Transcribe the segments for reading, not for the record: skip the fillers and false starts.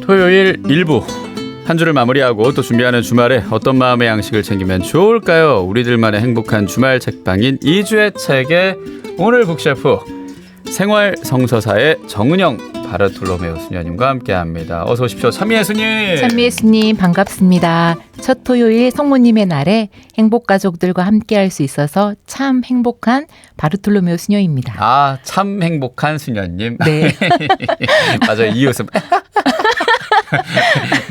토요일 1부 한 주를 마무리하고 또 준비하는 주말에 어떤 마음의 양식을 챙기면 좋을까요? 우리들만의 행복한 주말 책방인 2주의 책에 오늘 북셰프 생활성서사의 정은영 바르톨로메오 수녀님과 함께합니다. 어서 오십시오. 찬미애 스님. 찬미애 스님 반갑습니다. 첫 토요일 성모님의 날에 행복가족들과 함께할 수 있어서 참 행복한 바르톨로메오 수녀입니다. 아, 참 행복한 수녀님. 네. 맞아요. 이 웃음.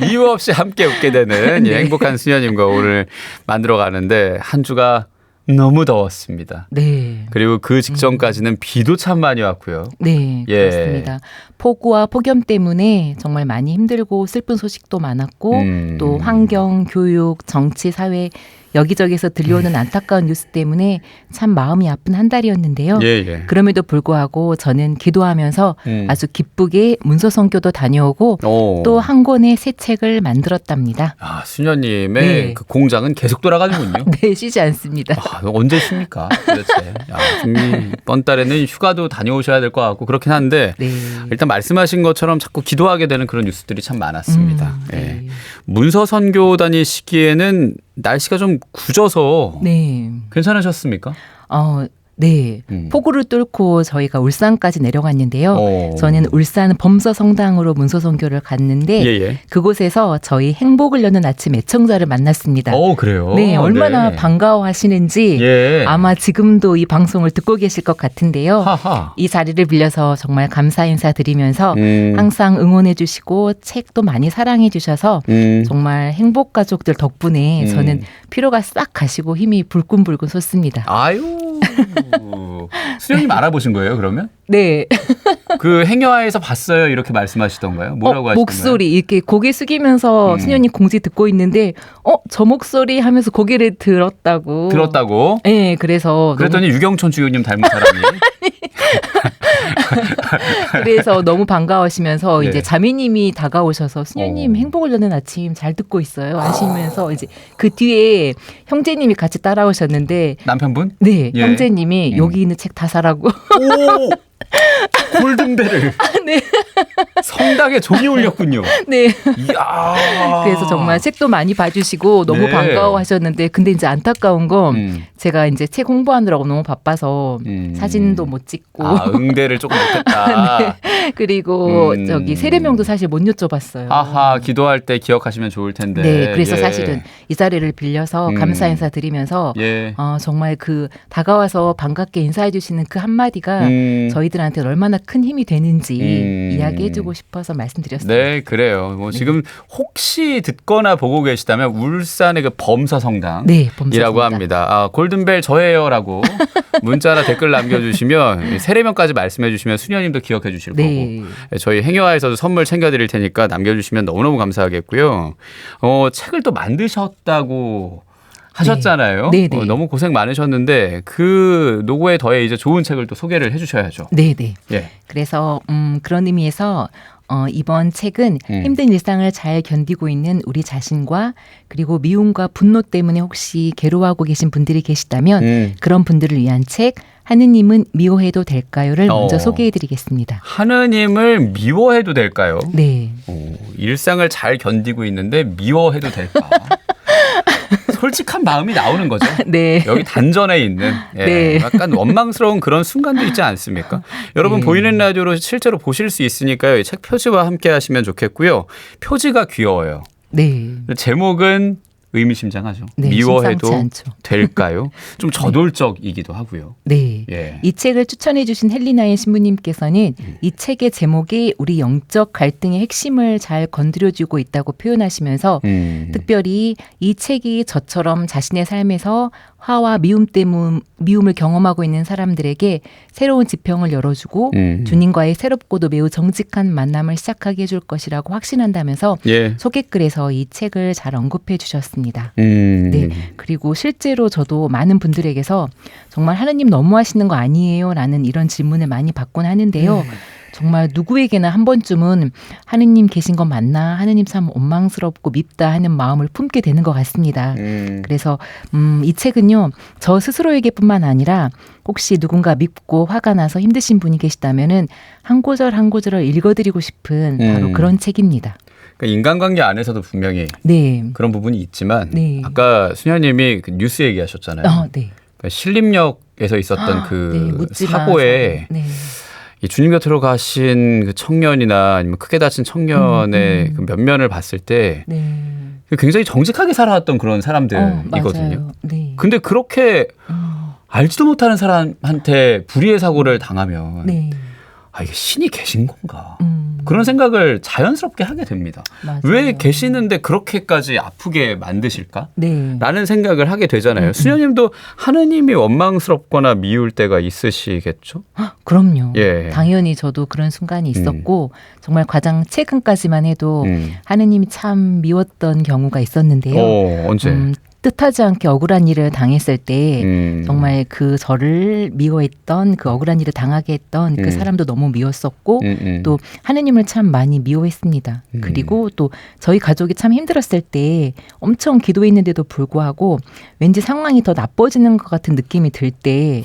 이유 없이 함께 웃게 되는 네. 행복한 수녀님과 오늘 만들어 가는데 한 주가 너무 더웠습니다. 네. 그리고 그 직전까지는 비도 참 많이 왔고요. 네, 예. 그렇습니다. 폭우와 폭염 때문에 정말 많이 힘들고 슬픈 소식도 많았고 또 환경, 교육, 정치, 사회 여기저기서 들려오는 안타까운 뉴스 때문에 참 마음이 아픈 한 달이었는데요. 예. 그럼에도 불구하고 저는 기도하면서 아주 기쁘게 문서 선교도 다녀오고 또 한 권의 새 책을 만들었답니다. 아, 수녀님의 네. 그 공장은 계속 돌아가는군요. 네, 쉬지 않습니다. 아, 언제 쉽니까? 도대체. 이번 달에는 휴가도 다녀오셔야 될 것 같고 그렇긴 한데 네. 일단 말씀하신 것처럼 자꾸 기도하게 되는 그런 뉴스들이 참 많았습니다. 네. 예. 문서 선교 다니시기에는 날씨가 좀 굳어서 네. 괜찮으셨습니까? 네. 폭우를 뚫고 저희가 울산까지 내려갔는데요. 오. 저는 울산 범서 성당으로 문서 선교를 갔는데 예. 그곳에서 저희 행복을 여는 아침 애청자를 만났습니다. 그래요? 네, 얼마나 네. 반가워하시는지 예. 아마 지금도 이 방송을 듣고 계실 것 같은데요. 하하. 이 자리를 빌려서 정말 감사 인사드리면서 항상 응원해 주시고 책도 많이 사랑해 주셔서 정말 행복 가족들 덕분에 저는 피로가 싹 가시고 힘이 불끈불끈 솟습니다. 아유. 수녀님 알아보신 거예요, 그러면? 네. 그 행여에서 봤어요, 이렇게 말씀하시던가요? 뭐라고 하시던가요? 목소리 이렇게 고개 숙이면서 수녀님 공지 듣고 있는데 저 목소리 하면서 고개를 들었다고. 네, 그래서 그랬더니 유경촌 주교님 닮은 사람이. 그래서 너무 반가워하시면서 네. 이제 자매님이 다가오셔서 수녀님 행복을 여는 아침 잘 듣고 있어요 하시면서 이제 그 뒤에 형제님이 같이 따라오셨는데 남편분? 네, 예. 형제님이 여기 있는 책 다 사라고. 오! 골든벨을. 네. 성당에 종이 울렸군요. 네. 이야. 그래서 정말 책도 많이 봐주시고 너무 네. 반가워하셨는데 근데 이제 안타까운 건 제가 이제 책 홍보하느라고 너무 바빠서 사진도 못 찍고 응대를 조금 못했다. 네. 그리고 저기 세례명도 사실 못 여쭤봤어요. 아하, 기도할 때 기억하시면 좋을 텐데. 네, 그래서 예. 사실은 이 자리를 빌려서 감사 인사 드리면서 예. 정말 그 다가와서 반갑게 인사해 주시는 그 한마디가 저희들한테 얼마나 큰 힘이 되는지 이야기해주고 싶어서 말씀드렸습니다. 네, 그래요. 지금 혹시 듣거나 보고 계시다면 울산의 그 범서성당이라고 네, 범서성당. 합니다. 골든벨 저예요라고 문자나 댓글 남겨주시면 세례명까지 말씀해 주시면 수녀님도 기억해 주실 네. 거고 저희 행여화에서도 선물 챙겨드릴 테니까 남겨주시면 너무너무 감사하겠고요. 책을 또 만드셨다고 하셨잖아요. 네. 너무 고생 많으셨는데 그 노고에 더해 이제 좋은 책을 또 소개를 해주셔야죠. 네. 예. 그래서 그런 의미에서 이번 책은 힘든 일상을 잘 견디고 있는 우리 자신과 그리고 미움과 분노 때문에 혹시 괴로워하고 계신 분들이 계시다면 그런 분들을 위한 책 하느님은 미워해도 될까요를 먼저 소개해드리겠습니다. 하느님을 미워해도 될까요? 네. 일상을 잘 견디고 있는데 미워해도 될까? 솔직한 마음이 나오는 거죠. 네. 여기 단전에 있는 네. 약간 원망스러운 그런 순간도 있지 않습니까? 여러분 보이는 라디오로 실제로 보실 수 있으니까요. 이 책 표지와 함께 하시면 좋겠고요. 표지가 귀여워요. 네. 제목은 의미심장하죠. 네, 미워해도 심상치 않죠. 될까요? 좀 저돌적이기도 하고요. 네. 예. 이 책을 추천해 주신 헬리나의 신부님께서는 이 책의 제목이 우리 영적 갈등의 핵심을 잘 건드려주고 있다고 표현하시면서 특별히 이 책이 저처럼 자신의 삶에서 화와 미움을 경험하고 있는 사람들에게 새로운 지평을 열어주고 주님과의 새롭고도 매우 정직한 만남을 시작하게 해줄 것이라고 확신한다면서 예. 소개글에서 이 책을 잘 언급해 주셨습니다. 네. 그리고 실제로 저도 많은 분들에게서 정말 하느님 너무하시는 거 아니에요? 라는 이런 질문을 많이 받곤 하는데요. 정말 누구에게나 한 번쯤은 하느님 계신 건 맞나? 하느님 참 원망스럽고 밉다 하는 마음을 품게 되는 것 같습니다. 그래서 이 책은요. 저 스스로에게뿐만 아니라 혹시 누군가 밉고 화가 나서 힘드신 분이 계시다면은 한 구절 한 구절을 읽어드리고 싶은 바로 그런 책입니다. 그러니까 인간관계 안에서도 분명히 네. 그런 부분이 있지만 네. 아까 수녀님이 그 뉴스 얘기하셨잖아요. 네. 그러니까 신림역에서 있었던 그 네, 묻지마 사고에 네. 이 주님 곁으로 가신 그 청년이나 아니면 크게 다친 청년의 그 면면을 봤을 때 네. 굉장히 정직하게 살아왔던 그런 사람들이거든요. 맞아요. 네. 근데 그렇게 알지도 못하는 사람한테 불의의 사고를 당하면 네. 아, 이게 신이 계신 건가? 그런 그런 생각을 자연스럽게 하게 됩니다. 맞아요. 왜 계시는데 그렇게까지 아프게 만드실까? 네. 라는 생각을 하게 되잖아요. 수녀님도 하느님이 원망스럽거나 미울 때가 있으시겠죠? 그럼요. 예. 당연히 저도 그런 순간이 있었고 정말 가장 최근까지만 해도 하느님이 참 미웠던 경우가 있었는데요. 언제? 뜻하지 않게 억울한 일을 당했을 때 정말 그 저를 미워했던 그 억울한 일을 당하게 했던 그 사람도 너무 미웠었고 또 하느님을 참 많이 미워했습니다. 그리고 또 저희 가족이 참 힘들었을 때 엄청 기도했는데도 불구하고 왠지 상황이 더 나빠지는 것 같은 느낌이 들 때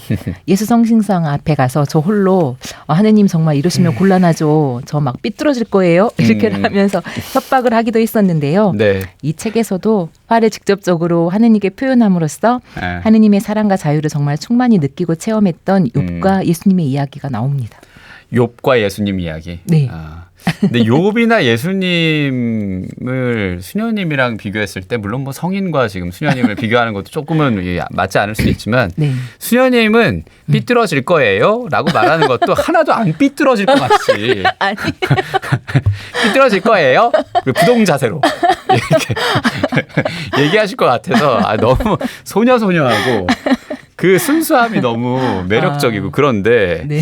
예수 성심상 앞에 가서 저 홀로 하느님 정말 이러시면 곤란하죠. 저 막 삐뚤어질 거예요. 이렇게 하면서 협박을 하기도 했었는데요. 네. 이 책에서도 화를 직접적으로 하느님께 표현함으로써 네. 하느님의 사랑과 자유를 정말 충만히 느끼고 체험했던 욥과 예수님의 이야기가 나옵니다. 욥과 예수님 이야기. 네. 근데 욥이나 예수님을 수녀님이랑 비교했을 때 물론 뭐 성인과 지금 수녀님을 비교하는 것도 조금은 맞지 않을 수도 있지만 네. 수녀님은 삐뚤어질 거예요 라고 말하는 것도 하나도 안 삐뚤어질 것 같이 아니. 삐뚤어질 거예요? 부동자세로 이렇게 얘기하실 것 같아서 너무 소녀소녀하고 그 순수함이 너무 매력적이고 그런데 네.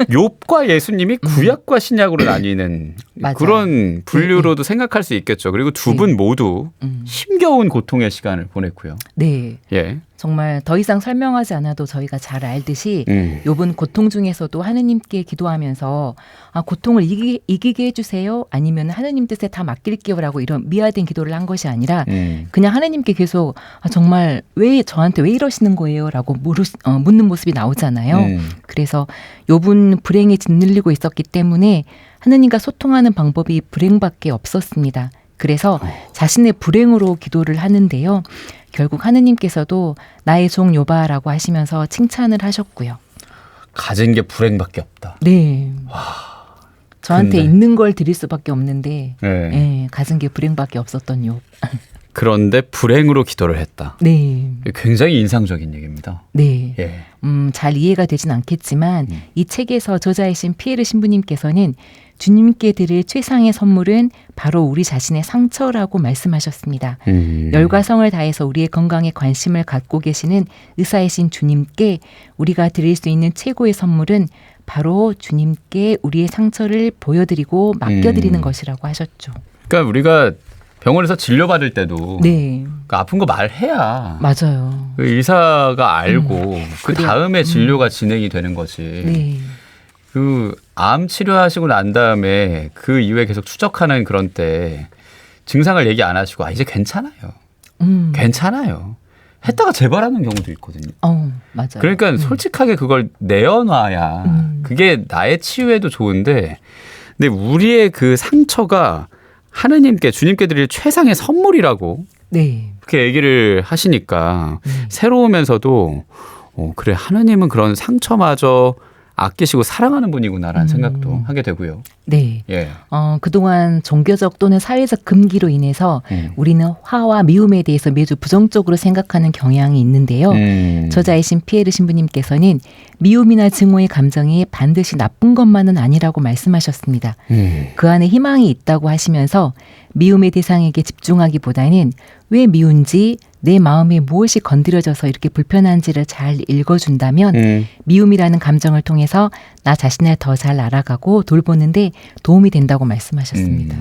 욥과 예수님이 구약과 신약으로 나뉘는 맞아요. 그런 분류로도 생각할 수 있겠죠. 그리고 두 분 모두 힘겨운 고통의 시간을 보냈고요. 네. 예. 정말 더 이상 설명하지 않아도 저희가 잘 알듯이 욥은 고통 중에서도 하느님께 기도하면서 고통을 이기게 해주세요. 아니면 하느님 뜻에 다 맡길게요라고 이런 미화된 기도를 한 것이 아니라 그냥 하느님께 계속 정말 왜 저한테 왜 이러시는 거예요라고 묻는 모습이 나오잖아요. 그래서 욥은 불행에 짓눌리고 있었기 때문에 하느님과 소통하는 방법이 불행밖에 없었습니다. 그래서 자신의 불행으로 기도를 하는데요. 결국 하느님께서도 나의 종 욥아라고 하시면서 칭찬을 하셨고요. 가진 게 불행밖에 없다. 네. 저한테 근데. 있는 걸 드릴 수밖에 없는데 네. 네, 가진 게 불행밖에 없었던 욥. 그런데 불행으로 기도를 했다. 네. 굉장히 인상적인 얘기입니다. 네. 예. 잘 이해가 되진 않겠지만 이 책에서 저자이신 피에르 신부님께서는 주님께 드릴 최상의 선물은 바로 우리 자신의 상처라고 말씀하셨습니다. 열과 성을 다해서 우리의 건강에 관심을 갖고 계시는 의사이신 주님께 우리가 드릴 수 있는 최고의 선물은 바로 주님께 우리의 상처를 보여드리고 맡겨드리는 것이라고 하셨죠. 그러니까 우리가 병원에서 진료받을 때도 네. 그 아픈 거 말해야 맞아요. 그 의사가 알고 그 그래요. 다음에 진료가 진행이 되는 거지. 네. 그 암 치료하시고 난 다음에 그 이후에 계속 추적하는 그런 때 증상을 얘기 안 하시고 이제 괜찮아요. 괜찮아요. 했다가 재발하는 경우도 있거든요. 맞아요. 그러니까 솔직하게 그걸 내어놔야 그게 나의 치유에도 좋은데 근데 우리의 그 상처가 하느님께 주님께 드릴 최상의 선물이라고 네. 그렇게 얘기를 하시니까 새로우면서도 그래 하느님은 그런 상처마저 아끼시고 사랑하는 분이구나라는 생각도 하게 되고요. 네. 예. 그동안 종교적 또는 사회적 금기로 인해서 우리는 화와 미움에 대해서 매주 부정적으로 생각하는 경향이 있는데요. 저자이신 피에르 신부님께서는 미움이나 증오의 감정이 반드시 나쁜 것만은 아니라고 말씀하셨습니다. 그 안에 희망이 있다고 하시면서 미움의 대상에게 집중하기보다는 왜 미운지 내 마음에 무엇이 건드려져서 이렇게 불편한지를 잘 읽어준다면 미움이라는 감정을 통해서 나 자신을 더 잘 알아가고 돌보는데 도움이 된다고 말씀하셨습니다.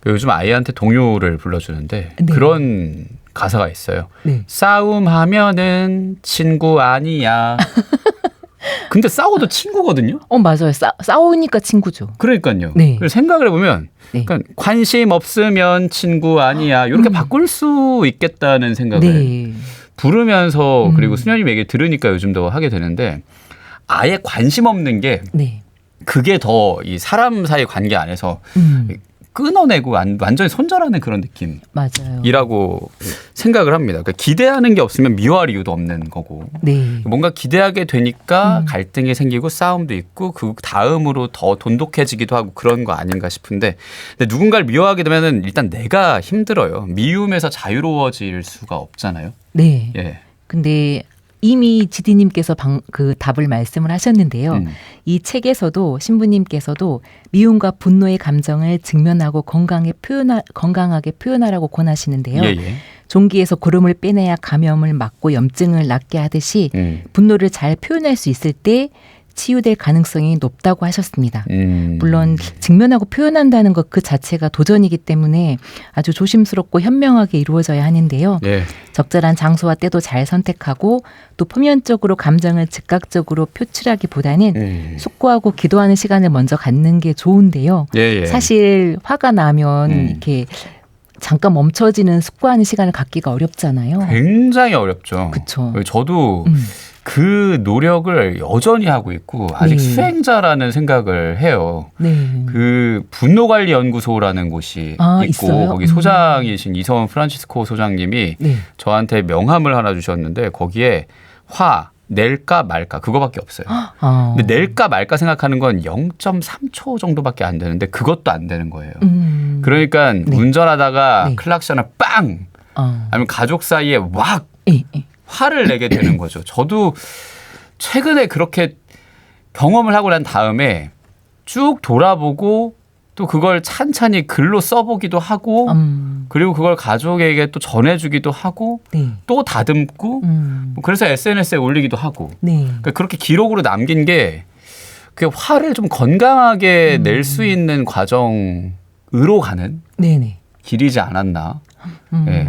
요즘 아이한테 동요를 불러주는데 네. 그런 가사가 있어요. 네. 싸움하면은 친구 아니야. 근데 싸워도 친구거든요. 맞아요. 싸우니까 친구죠. 그러니까요. 네. 생각을 해보면 네. 그러니까 관심 없으면 친구 아니야. 이렇게 바꿀 수 있겠다는 생각을 네. 부르면서 그리고 수녀님 얘기 들으니까 요즘 더 하게 되는데 아예 관심 없는 게 네. 그게 더 이 사람 사이 관계 안에서 끊어내고 완전히 손절하는 그런 느낌이라고 맞아요. 생각을 합니다. 그러니까 기대하는 게 없으면 미워할 이유도 없는 거고 네. 뭔가 기대하게 되니까 갈등이 생기고 싸움도 있고 그 다음으로 더 돈독해지기도 하고 그런 거 아닌가 싶은데 근데 누군가를 미워하게 되면은 일단 내가 힘들어요. 미움에서 자유로워질 수가 없잖아요. 네. 예. 근데 이미 지디님께서 그 답을 말씀을 하셨는데요. 이 책에서도 신부님께서도 미움과 분노의 감정을 직면하고 건강하게 표현하라고 권하시는데요. 예, 예. 종기에서 고름을 빼내야 감염을 막고 염증을 낫게 하듯이 분노를 잘 표현할 수 있을 때 치유될 가능성이 높다고 하셨습니다. 물론 직면하고 표현한다는 것 그 자체가 도전이기 때문에 아주 조심스럽고 현명하게 이루어져야 하는데요. 예. 적절한 장소와 때도 잘 선택하고 또 표면적으로 감정을 즉각적으로 표출하기보다는 숙고하고 기도하는 시간을 먼저 갖는 게 좋은데요. 예, 예. 사실 화가 나면 이렇게 잠깐 멈춰지는 숙고하는 시간을 갖기가 어렵잖아요. 굉장히 어렵죠. 그쵸. 저도 그 노력을 여전히 하고 있고 아직 네. 수행자라는 생각을 해요. 네. 그 분노관리연구소라는 곳이 있고 있어요? 거기 소장이신 이서원 프란치스코 소장님이 네. 저한테 명함을 하나 주셨는데 거기에 화 낼까 말까 그거밖에 없어요. 근데 낼까 말까 생각하는 건 0.3초 정도밖에 안 되는데 그것도 안 되는 거예요. 그러니까 네. 운전하다가 네. 클락션을 빵 아니면 가족 사이에 왁 예, 예. 화를 내게 되는 거죠. 저도 최근에 그렇게 경험을 하고 난 다음에 쭉 돌아보고 또 그걸 찬찬히 글로 써보기도 하고 그리고 그걸 가족에게 또 전해주기도 하고 네. 또 다듬고 뭐 그래서 SNS에 올리기도 하고 네. 그러니까 그렇게 기록으로 남긴 게 그 화를 좀 건강하게 낼 수 있는 과정으로 가는 네네. 길이지 않았나. 예.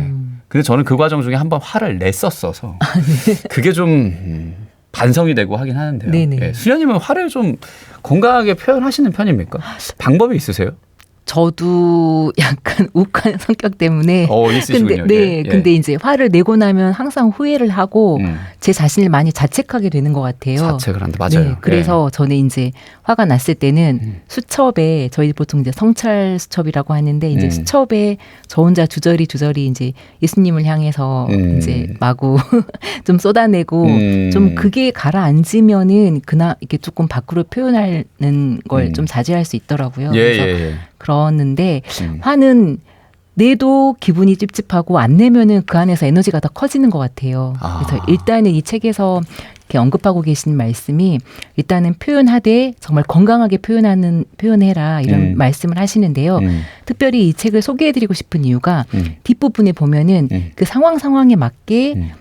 근데 저는 그 과정 중에 한번 화를 냈었어서 그게 좀 반성이 되고 하긴 하는데요. 네네. 예. 수녀님은 화를 좀 건강하게 표현하시는 편입니까? 방법이 있으세요? 저도 약간 욱한 성격 때문에 있으시군요. 근데 예. 근데 이제 화를 내고 나면 항상 후회를 하고 제 자신을 많이 자책하게 되는 것 같아요. 자책을 한다. 맞아요. 네, 그래서 저는 이제 화가 났을 때는 수첩에 저희 보통 이제 성찰 수첩이라고 하는데 이제 수첩에 저 혼자 주저리 이제 예수님을 향해서 이제 마구 좀 쏟아내고 좀 그게 가라앉으면은 이렇게 조금 밖으로 표현하는 걸 좀 자제할 수 있더라고요. 예, 그래서 예, 예. 그러는데 화는 내도 기분이 찝찝하고 안 내면은 그 안에서 에너지가 더 커지는 것 같아요. 그래서 일단은 이 책에서 이렇게 언급하고 계신 말씀이 일단은 표현하되 정말 건강하게 표현해라 이런 말씀을 하시는데요. 특별히 이 책을 소개해드리고 싶은 이유가 뒷부분에 보면은 그 상황에 맞게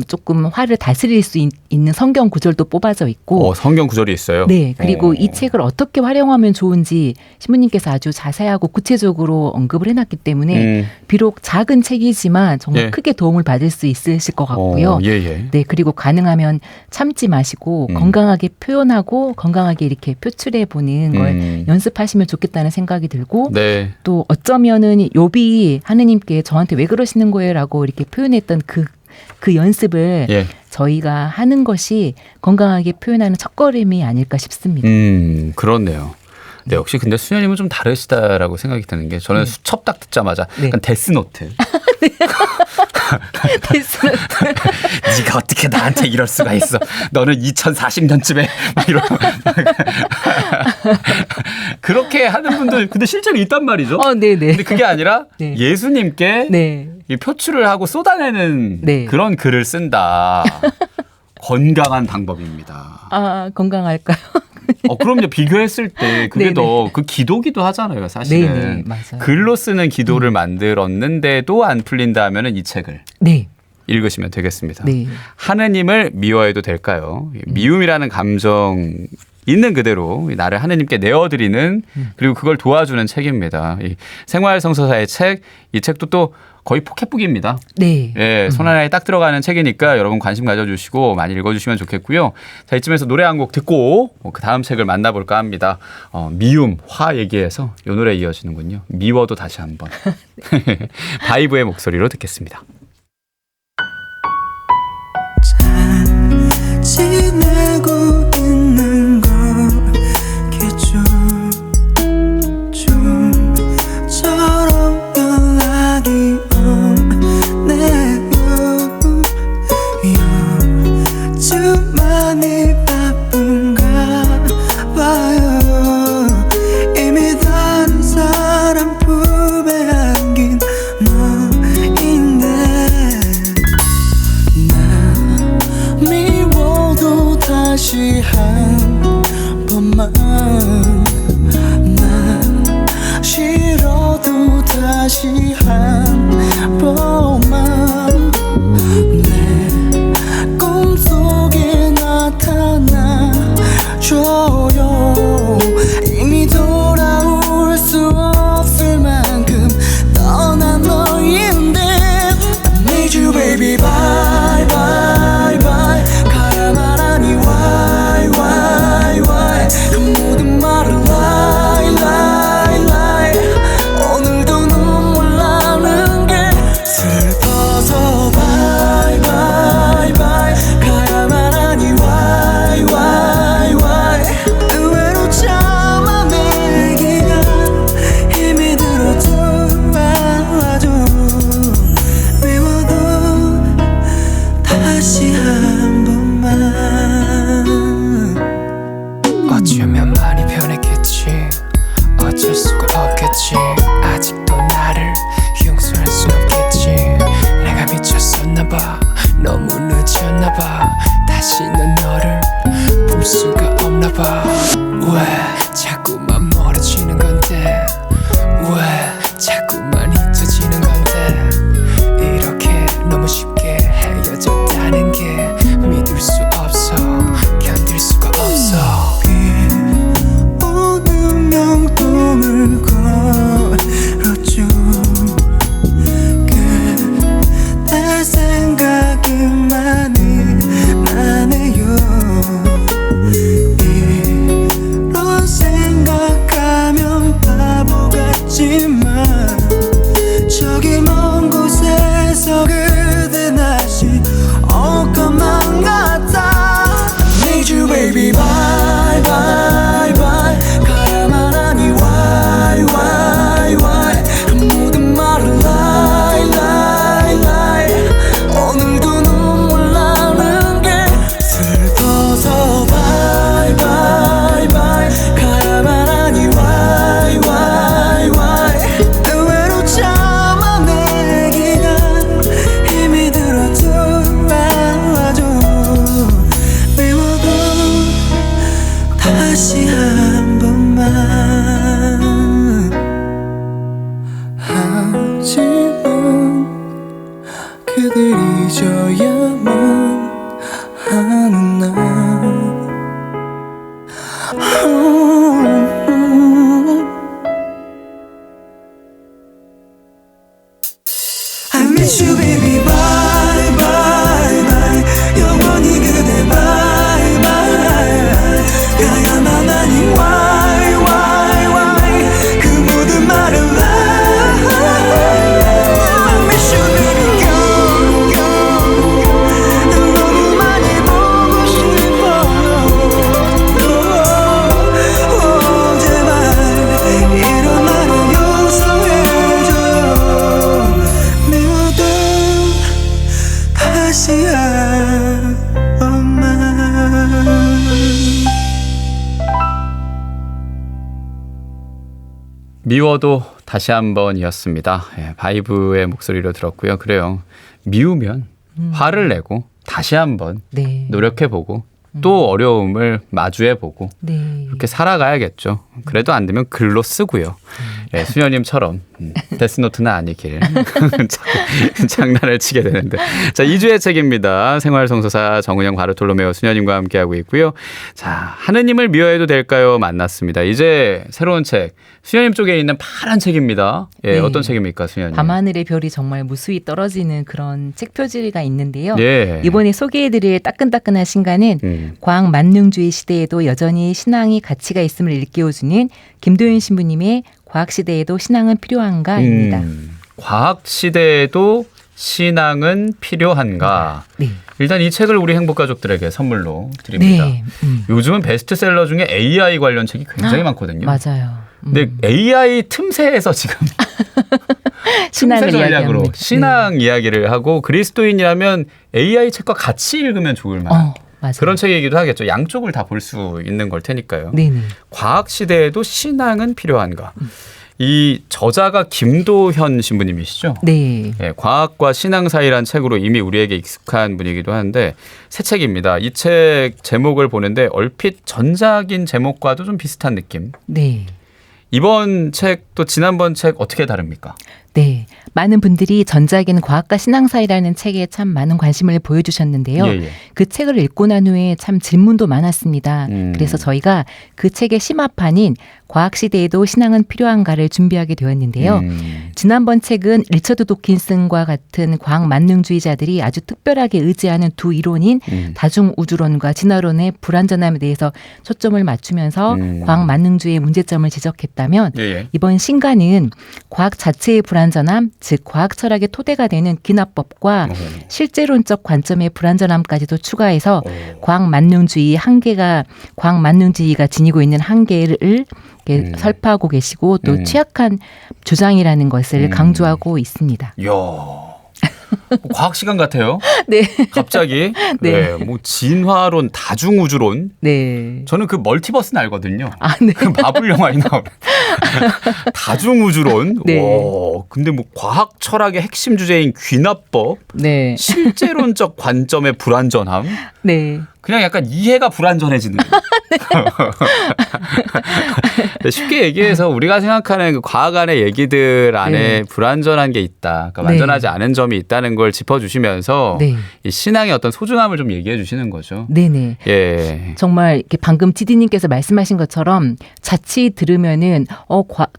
조금 화를 다스릴 수 있는 성경 구절도 뽑아져 있고 성경 구절이 있어요. 네, 그리고 이 책을 어떻게 활용하면 좋은지 신부님께서 아주 자세하고 구체적으로 언급을 해놨기 때문에 비록 작은 책이지만 정말 예. 크게 도움을 받을 수 있으실 것 같고요. 예. 네, 그리고 가능하면 참지 마시고 건강하게 표현하고 건강하게 이렇게 표출해 보는 걸 연습하시면 좋겠다는 생각이 들고 네. 또 어쩌면은 욥이 하느님께 저한테 왜 그러시는 거예요라고 이렇게 표현했던 그 연습을 예. 저희가 하는 것이 건강하게 표현하는 첫걸음이 아닐까 싶습니다. 그렇네요. 네, 역시 근데 수녀님은 좀 다르시다라고 생각이 드는 게 저는 수첩 딱 듣자마자 네. 약간 데스노트. 네가 어떻게 나한테 이럴 수가 있어. 너는 2040년쯤에 막 이런 그렇게 하는 분들 근데 실제로 있단 말이죠. 네네. 근데 그게 아니라 네. 예수님께 네. 이 표출을 하고 쏟아내는 네. 그런 글을 쓴다. 건강한 방법입니다. 건강할까요? 그럼요. 비교했을 때 그게 네네. 더 그 기도기도 하잖아요. 사실은. 네네, 맞아요. 글로 쓰는 기도를 만들었는데도 안 풀린다 하면 이 책을 네. 읽으시면 되겠습니다. 네. 하느님을 미워해도 될까요? 미움이라는 감정 있는 그대로 나를 하느님께 내어드리는 그리고 그걸 도와주는 책입니다. 이 생활성서사의 책, 이 책도 또 거의 포켓북입니다. 네. 예, 손 하나에 딱 들어가는 책이니까 여러분 관심 가져주시고 많이 읽어주시면 좋겠고요. 자, 이쯤에서 노래 한 곡 듣고 그 다음 책을 만나볼까 합니다. 미움, 화 얘기해서 이 노래 이어지는군요. 미워도 다시 한번. 바이브의 목소리로 듣겠습니다. 지내고 있는 거겠죠. 좀처럼 연락이 없네요. 요즘 많이 바쁜가 봐요. 이미 다른 사람 품에 안긴 너인데 미워도 다시 한 번만 난 싫어도 다시 한 번만 내 꿈속에 나타나줘요. 이미 돌아올 수 없을 만큼 떠난 너인데 I need you baby bye bye bye. 가야만 하니 why 그 모든 말을 lie 오늘도 눈물 나는 게 슬퍼서 bye 가야만 하니 why 의외로 참아내기가 힘이 들어 돌아와줘. 미워도 다시 한 번만. 어쩌면 많이 변했겠지. 어쩔 수가 없겠지. 아직도 나를 용서할 순 없겠지. 내가 미쳤었나봐. 너무 늦었나봐. 다시는 너를 볼 수가 없나봐. 왜 자꾸만 멀어지는 건데. 왜 자꾸만 잊혀지는 건데. 이렇게 너무 쉽게 헤어졌다는 게 믿을 수 없어. 견딜 수가 없어. 비 오는 명동을 걸었죠. 그때 생각이 많이 나네요. 이런 생각하면 바보 같지만 저기 먼 곳에서 그대 다시 올 것만 같아. I need you baby bye 가야만 하니 why 그 모든 말을 lie 오늘도 눈물 나는 게 슬퍼서 bye 가야만 하니 why 의외로 참아내기가 힘이 들어 돌아와줘. 미워도 다시 한 번만. 하지만 그들 잊어야만 하는 날. I miss you baby bye 영원히 그대 bye 가야만 하니 why 그 모든 말을 lie. I miss you baby go 너무 많이 보고 싶어요. 제발 이런 말은 용서해줘요. 미워도 다시 한 번만. 미워도 다시 한번이었습니다. 예, 바이브의 목소리로 들었고요. 그래요. 미우면 화를 내고 다시 한번 네. 노력해보고 또 어려움을 마주해보고 네. 그렇게 살아가야겠죠. 그래도 안 되면 글로 쓰고요. 예, 수녀님처럼 데스노트는 아니길 장난을 치게 되는데. 자, 2주의 책입니다. 생활성서사 정은영 바르톨로메오 수녀님과 함께하고 있고요. 자, 하느님을 미워해도 될까요? 만났습니다. 이제 새로운 책, 수녀님 쪽에 있는 파란 책입니다. 예, 네. 어떤 책입니까, 수녀님? 밤하늘의 별이 정말 무수히 떨어지는 그런 책 표지가 있는데요. 예. 이번에 소개해드릴 따끈따끈한 신간은 과학 만능주의 시대에도 여전히 신앙이 가치가 있음을 일깨워주는 김도윤 신부님의 과학 시대에도 신앙은 필요한가입니다. 과학 시대에도 신앙은 필요한가? 네. 일단 이 책을 우리 행복 가족들에게 선물로 드립니다. 네. 요즘은 베스트셀러 중에 AI 관련 책이 굉장히 많거든요. 맞아요. 근데 AI 틈새에서 지금 신앙을 틈새 전략으로 이야기합니다. 신앙 이야기를 하고 그리스도인이라면 AI 책과 같이 읽으면 좋을 만한 맞아요. 그런 책이기도 하겠죠. 양쪽을 다 볼 수 있는 걸 테니까요. 네네. 과학 시대에도 신앙은 필요한가? 이 저자가 김도현 신부님이시죠? 네. 예, 과학과 신앙 사이란 책으로 이미 우리에게 익숙한 분이기도 한데 새 책입니다. 이 책 제목을 보는데 얼핏 전작인 제목과도 좀 비슷한 느낌. 네. 이번 책도 지난번 책 어떻게 다릅니까? 네. 많은 분들이 전작인 과학과 신앙 사이라는 책에 참 많은 관심을 보여주셨는데요. 예. 그 책을 읽고 난 후에 참 질문도 많았습니다. 그래서 저희가 그 책의 심화판인 과학 시대에도 신앙은 필요한가를 준비하게 되었는데요. 지난번 책은 리처드 도킨슨과 같은 과학 만능주의자들이 아주 특별하게 의지하는 두 이론인 다중우주론과 진화론의 불완전함에 대해서 초점을 맞추면서 과학 만능주의의 문제점을 지적했다면 예. 이번 신간은 과학 자체의 불완전함, 즉 과학 철학의 토대가 되는 기납법과 실제론적 관점의 불완전함까지도 추가해서 과학 만능주의 한계가 과학 만능주의가 지니고 있는 한계를 이렇게 설파하고 계시고 또 취약한 주장이라는 것을 강조하고 있습니다. 이야. 과학 시간 같아요. 네. 갑자기. 네. 뭐 진화론, 다중우주론. 네. 저는 그 멀티버스는 알거든요. 아, 네. 그 마블 영화에 나오는 다중우주론. 네. 와, 근데 뭐 과학 철학의 핵심 주제인 귀납법, 네. 실제론적 관점의 불완전함. 네. 그냥 약간 이해가 불완전해지는. 쉽게 얘기해서 우리가 생각하는 그 과학 안의 얘기들 안에 네. 불완전한 게 있다. 그러니까 네. 완전하지 않은 점이 있다는 걸 짚어주시면서 네. 이 신앙의 어떤 소중함을 좀 얘기해 주시는 거죠. 네네. 예. 정말 이렇게 방금 지디님께서 말씀하신 것처럼 자칫 들으면은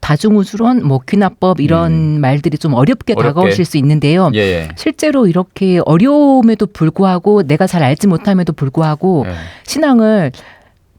다중우주론, 뭐 귀납법 이런 말들이 좀 어렵게 다가오실 수 있는데요. 예. 실제로 이렇게 어려움에도 불구하고 내가 잘 알지 못함에도 불구하고 예. 신앙을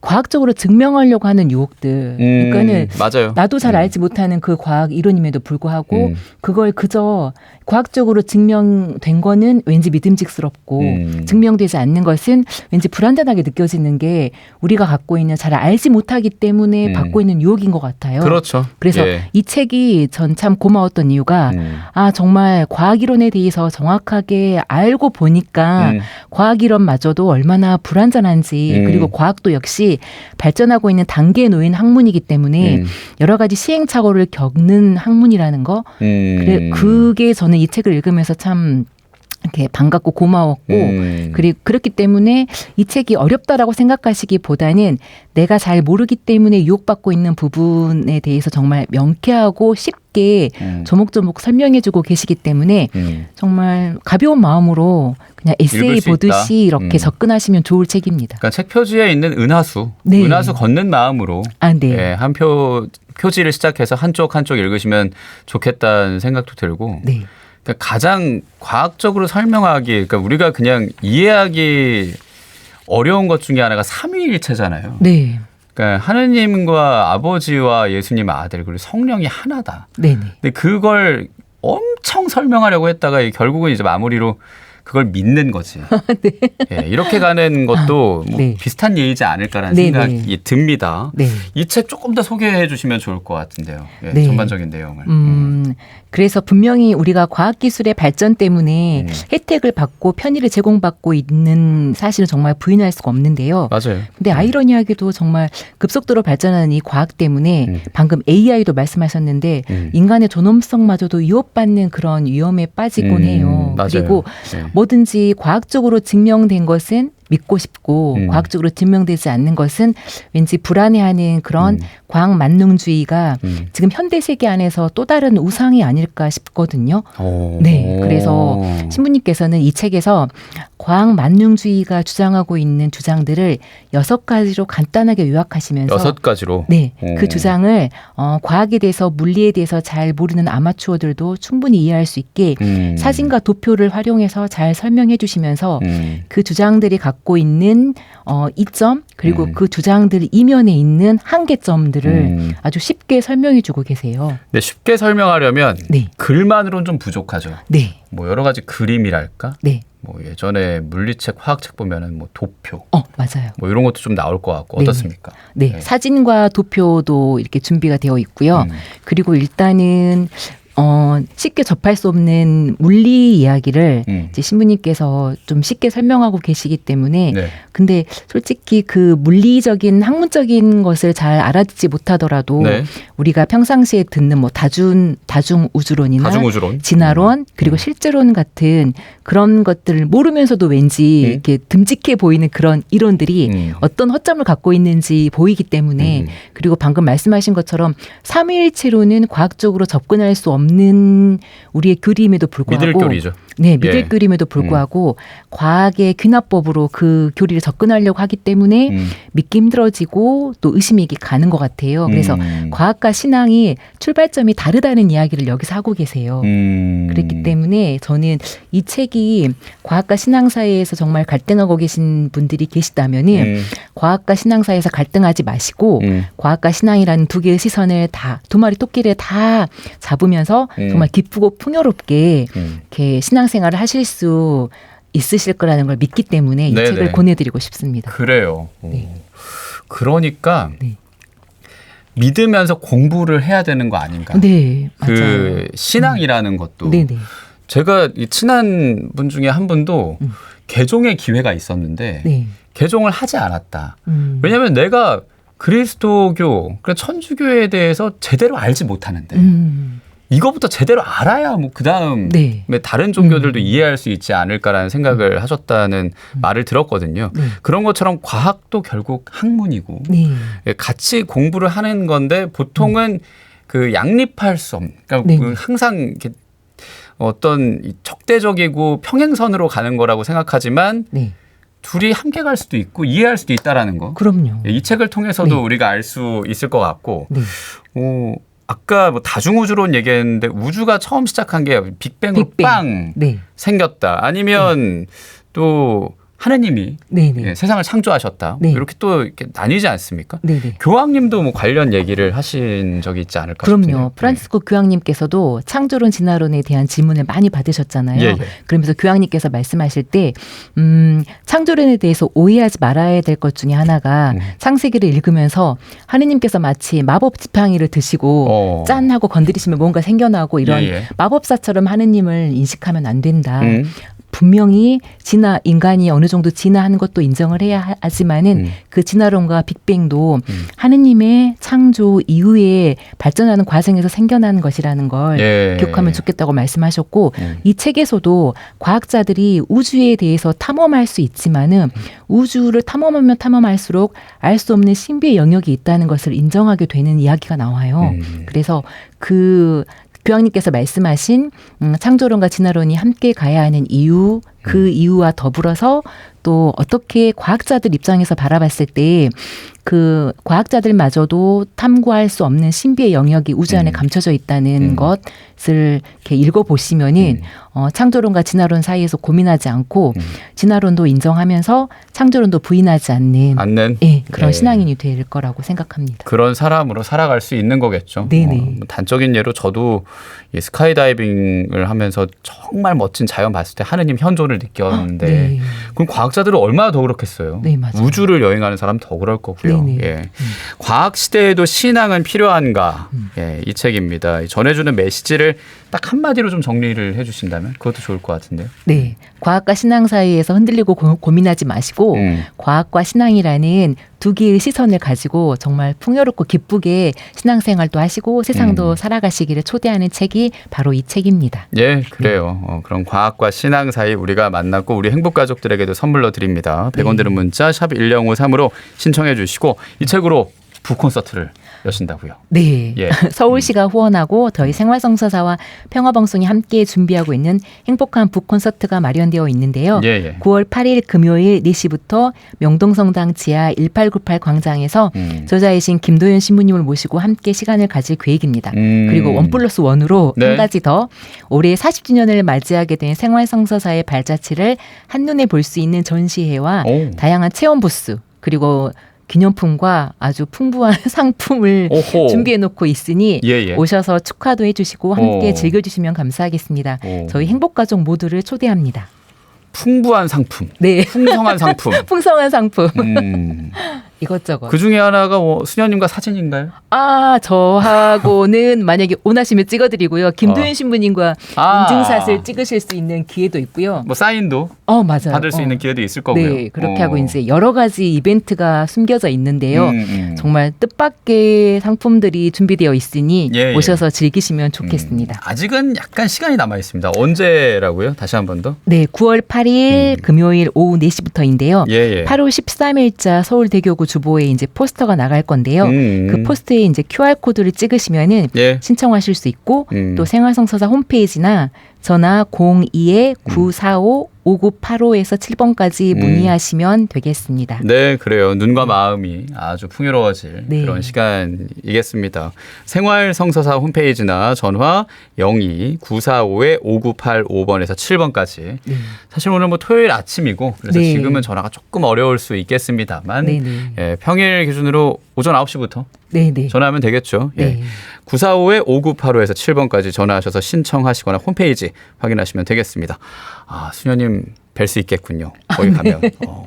과학적으로 증명하려고 하는 유혹들. 그러니까는 맞아요. 나도 잘 알지 못하는 그 과학 이론임에도 불구하고 그걸 그저 과학적으로 증명된 거는 왠지 믿음직스럽고 증명되지 않는 것은 왠지 불완전하게 느껴지는 게 우리가 갖고 있는 잘 알지 못하기 때문에 받고 있는 유혹인 것 같아요. 그렇죠. 그래서 예. 이 책이 전 참 고마웠던 이유가 정말 과학 이론에 대해서 정확하게 알고 보니까 과학 이론마저도 얼마나 불완전한지 그리고 과학도 역시 발전하고 있는 단계에 놓인 학문이기 때문에 여러 가지 시행착오를 겪는 학문이라는 거. 그게 저는 이 책을 읽으면서 참 이렇게 반갑고 고마웠고 그리고 그렇기 때문에 이 책이 어렵다라고 생각하시기보다는 내가 잘 모르기 때문에 유혹받고 있는 부분에 대해서 정말 명쾌하고 쉽게 조목조목 설명해주고 계시기 때문에 정말 가벼운 마음으로 그냥 에세이 보듯이 이렇게 접근하시면 좋을 책입니다. 그러니까 책 표지에 있는 은하수, 네. 은하수 걷는 마음으로 네. 예, 한 표지를 시작해서 한쪽 읽으시면 좋겠다는 생각도 들고 네. 그러니까 가장 과학적으로 설명하기, 그러니까 우리가 그냥 이해하기 어려운 것 중에 하나가 삼위일체잖아요. 네. 그러니까 하느님과 아버지와 예수님 아들 그리고 성령이 하나다. 네네. 근데 그걸 엄청 설명하려고 했다가 결국은 이제 마무리로 그걸 믿는 거지. 네. 예, 이렇게 가는 것도 뭐 네. 비슷한 예이지 않을까라는 네, 생각이 듭니다. 네. 이 책 조금 더 소개해 주시면 좋을 것 같은데요. 예, 네. 전반적인 내용을. 그래서 분명히 우리가 과학기술의 발전 때문에 혜택을 받고 편의를 제공받고 있는 사실은 정말 부인할 수가 없는데요. 맞아요. 근데 아이러니하게도 정말 급속도로 발전하는 이 과학 때문에 방금 AI도 말씀하셨는데 인간의 존엄성마저도 위협받는 그런 위험에 빠지곤 해요. 맞아요. 그리고 네. 뭐든지 과학적으로 증명된 것은 믿고 싶고 과학적으로 증명되지 않는 것은 왠지 불안해하는 그런 과학 만능주의가 지금 현대 세계 안에서 또 다른 우상이 아닐까 싶거든요. 네, 그래서 신부님께서는 이 책에서 과학 만능주의가 주장하고 있는 주장들을 6가지로 간단하게 요약하시면서 6가지로. 네, 그 주장을 과학에 대해서 물리에 대해서 잘 모르는 아마추어들도 충분히 이해할 수 있게 사진과 도표를 활용해서 잘 설명해 주시면서 그 주장들이 갖고 있는 이점 그리고 그 주장들 이면에 있는 한계점들을 아주 쉽게 설명해 주고 계세요. 네, 쉽게 설명하려면 네. 글만으로는 좀 부족하죠. 네. 뭐 여러 가지 그림이랄까? 네. 뭐 예전에 물리책, 화학책 보면은 뭐 도표, 맞아요. 뭐 이런 것도 좀 나올 것 같고 네. 어떻습니까? 네. 네. 사진과 도표도 이렇게 준비가 되어 있고요. 그리고 일단은 쉽게 접할 수 없는 물리 이야기를 이제 신부님께서 좀 쉽게 설명하고 계시기 때문에 네. 근데 솔직히 그 물리적인 학문적인 것을 잘 알아듣지 못하더라도 네. 우리가 평상시에 듣는 뭐 다중 우주론이나 다중우주론, 진화론 그리고 실제론 같은 그런 것들을 모르면서도 왠지 이렇게 듬직해 보이는 그런 이론들이 어떤 허점을 갖고 있는지 보이기 때문에 그리고 방금 말씀하신 것처럼 삼위일체로는 과학적으로 접근할 수 없는 우리의 교리임에도 불구하고 믿을 교리죠. 네, 믿을 예. 교리임에도 불구하고 과학의 귀납법으로 그 교리를 접근하려고 하기 때문에 믿기 힘들어지고 또 의심이 가는 것 같아요. 그래서 과학과 신앙이 출발점이 다르다는 이야기를 여기서 하고 계세요. 그렇기 때문에 저는 이 책이 과학과 신앙 사이에서 정말 갈등하고 계신 분들이 계시다면은 과학과 신앙 사이에서 갈등하지 마시고 과학과 신앙이라는 두 개의 시선을 다 두 마리 토끼를 다 잡으면서 정말 기쁘고 풍요롭게 이렇게 신앙생활을 하실 수 있으실 거라는 걸 믿기 때문에 이 네네. 책을 권해드리고 싶습니다. 그래요. 네. 그러니까 네. 믿으면서 공부를 해야 되는 거 아닌가? 네, 그 맞아요. 신앙이라는 것도 네네. 제가 이 친한 분 중에 한 분도 개종의 기회가 있었는데 네. 개종을 하지 않았다. 왜냐하면 내가 그리스도교, 그러니까 천주교에 대해서 제대로 알지 못하는데 이거부터 제대로 알아야 뭐 그다음 네. 다른 종교들도 이해할 수 있지 않을까라는 생각을 하셨다는 말을 들었거든요. 네. 그런 것처럼 과학도 결국 학문이고 네. 같이 공부를 하는 건데 보통은 그 양립할 수 없는 그러니까 네. 그 항상 이렇게 어떤 이 적대적이고 평행선으로 가는 거라고 생각하지만 네. 둘이 함께 갈 수도 있고 이해할 수도 있다라는 거. 그럼요. 이 책을 통해서도 네. 우리가 알 수 있을 것 같고 네. 아까 뭐 다중우주론 얘기했는데 우주가 처음 시작한 게 빅뱅으로 빅뱅. 빵 네. 생겼다. 아니면 또 하느님이 네네. 세상을 창조하셨다. 네. 이렇게 또 이렇게 나뉘지 않습니까? 네네. 교황님도 뭐 관련 얘기를 하신 적이 있지 않을까 싶네요. 그럼요. 프란시스코 교황님께서도 창조론 진화론에 대한 질문을 많이 받으셨잖아요. 예, 예. 그러면서 교황님께서 말씀하실 때 창조론에 대해서 오해하지 말아야 될 것 중에 하나가 창세기를 읽으면서 하느님께서 마치 마법 지팡이를 드시고 짠 하고 건드리시면 뭔가 생겨나고 이런 예, 예. 마법사처럼 하느님을 인식하면 안 된다. 분명히 인간이 어느 정도 진화하는 것도 인정을 해야 하지만은 그 진화론과 빅뱅도 하느님의 창조 이후에 발전하는 과정에서 생겨나는 것이라는 걸 예. 기억하면 좋겠다고 말씀하셨고 이 책에서도 과학자들이 우주에 대해서 탐험할 수 있지만은 우주를 탐험하면 탐험할수록 알 수 없는 신비의 영역이 있다는 것을 인정하게 되는 이야기가 나와요. 그래서 교황님께서 말씀하신 창조론과 진화론이 함께 가야 하는 이유, 그 이유와 더불어서 또 어떻게 과학자들 입장에서 바라봤을 때 그 과학자들마저도 탐구할 수 없는 신비의 영역이 우주 안에 감춰져 있다는 것을 이렇게 읽어보시면은 창조론과 진화론 사이에서 고민하지 않고 진화론도 인정하면서 창조론도 부인하지 않는 예, 그런 신앙인이 될 거라고 생각합니다. 그런 사람으로 살아갈 수 있는 거겠죠. 네네. 단적인 예로 저도 스카이다이빙을 하면서 정말 멋진 자연 봤을 때 하느님 현존을 느꼈는데 네. 그럼 과학자들은 얼마나 더 그렇겠어요. 네, 맞아요. 우주를 여행하는 사람 더 그럴 거고요. 네네. 예. 과학 시대에도 신앙은 필요한가? 예, 이 책입니다. 전해주는 메시지를 딱 한마디로 좀 정리를 해주신다면 그것도 좋을 것 같은데요. 네. 과학과 신앙 사이에서 흔들리고 고민하지 마시고 과학과 신앙이라는 두 개의 시선을 가지고 정말 풍요롭고 기쁘게 신앙생활도 하시고 세상도 살아가시기를 초대하는 책이 바로 이 책입니다. 예, 그래요. 그럼 과학과 신앙 사이 우리가 만났고 우리 행복가족들에게도 선물로 드립니다. 100원 드는 문자 샵 1053으로 신청해 주시고 이 책으로 북콘서트를 여신다고요. 네. 예. 서울시가 후원하고 저희 생활성서사와 평화방송이 함께 준비하고 있는 행복한 북콘서트가 마련되어 있는데요. 예, 예. 9월 8일 금요일 4시부터 명동성당 지하 1898 광장에서 저자이신 김도현 신부님을 모시고 함께 시간을 가질 계획입니다. 그리고 1+1으로 네. 한 가지 더 올해 40주년을 맞이하게 된 생활성서사의 발자취를 한눈에 볼 수 있는 전시회와 오. 다양한 체험 부스 그리고 기념품과 아주 풍부한 상품을 오호. 준비해놓고 있으니 예, 예. 오셔서 축하도 해주시고 함께 오. 즐겨주시면 감사하겠습니다. 오. 저희 행복가족 모두를 초대합니다. 풍부한 상품, 네. 풍성한 상품. 풍성한 상품 이것저것. 그 중에 하나가 수녀님과 사진인가요? 저하고는 만약에 원하시면 찍어드리고요. 김도현 신부님과 아. 인증샷을 찍으실 수 있는 기회도 있고요. 뭐 사인도 맞아요. 받을 수 있는 기회도 있을 거고요. 네, 그렇게 하고 이제 여러 가지 이벤트가 숨겨져 있는데요. 정말 뜻밖의 상품들이 준비되어 있으니 예, 예. 오셔서 즐기시면 좋겠습니다. 아직은 약간 시간이 남아 있습니다. 언제라고요? 다시 한 번 더. 네, 9월 8일 금요일 오후 4시부터인데요. 예, 예. 8월 13일자 서울대교구 주보에 이제 포스터가 나갈 건데요. 그 포스터에 이제 QR 코드를 찍으시면은 예. 신청하실 수 있고 또 생활성서사 홈페이지나 전화 02-945-5985에서 7번까지 문의하시면 되겠습니다. 네, 그래요. 눈과 마음이 아주 풍요로워질 네. 그런 시간이겠습니다. 생활성서사 홈페이지나 전화 02-945-5985번에서 7번까지. 사실 오늘 뭐 토요일 아침이고 그래서 네. 지금은 전화가 조금 어려울 수 있겠습니다만 네네. 예, 평일 기준으로 오전 9시부터 네네. 전화하면 되겠죠. 예. 네. 945-5985에서 7번까지 전화하셔서 신청하시거나 홈페이지 확인하시면 되겠습니다. 수녀님 뵐 수 있겠군요. 거기 가면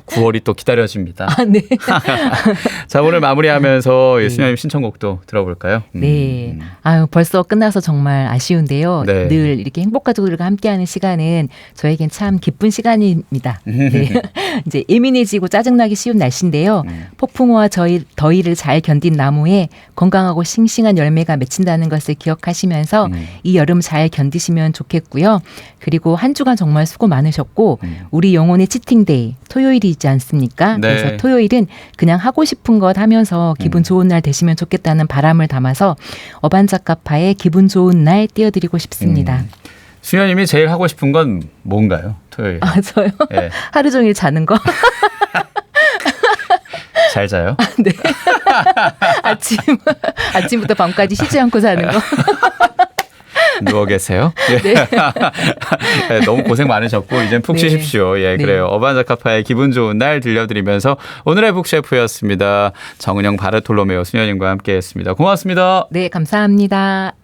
9월이 또 기다려집니다. 네. 자, 오늘 마무리하면서 수녀님 신청곡도 들어볼까요? 네. 벌써 끝나서 정말 아쉬운데요. 네. 늘 이렇게 행복가족들과 함께하는 시간은 저에겐 참 기쁜 시간입니다. 네. 이제 예민해지고 짜증나기 쉬운 날씨인데요. 폭풍우와 더위를 잘 견딘 나무에 건강하고 싱싱한 열매가 맺힌다는 것을 기억하시면서 이 여름 잘 견디시면 좋겠고요. 그리고 한 주간 정말 수고 많으셨고 우리 영혼의 치팅데이 토요일이지 않습니까? 네. 그래서 토요일은 그냥 하고 싶은 것 하면서 기분 좋은 날 되시면 좋겠다는 바람을 담아서 어반자카파의 기분 좋은 날 띄워드리고 싶습니다. 수녀님이 제일 하고 싶은 건 뭔가요? 토요일. 저요? 예. 하루 종일 자는 거? 잘 자요? 네. 아침부터 밤까지 쉬지 않고 자는 거? 누워 계세요? 예. 네. 네, 너무 고생 많으셨고 이젠 푹 네. 쉬십시오. 예, 네. 그래요. 어반자카파의 기분 좋은 날 들려드리면서 오늘의 북셰프였습니다. 정은영 바르톨로메오 수녀님과 함께했습니다. 고맙습니다. 네, 감사합니다.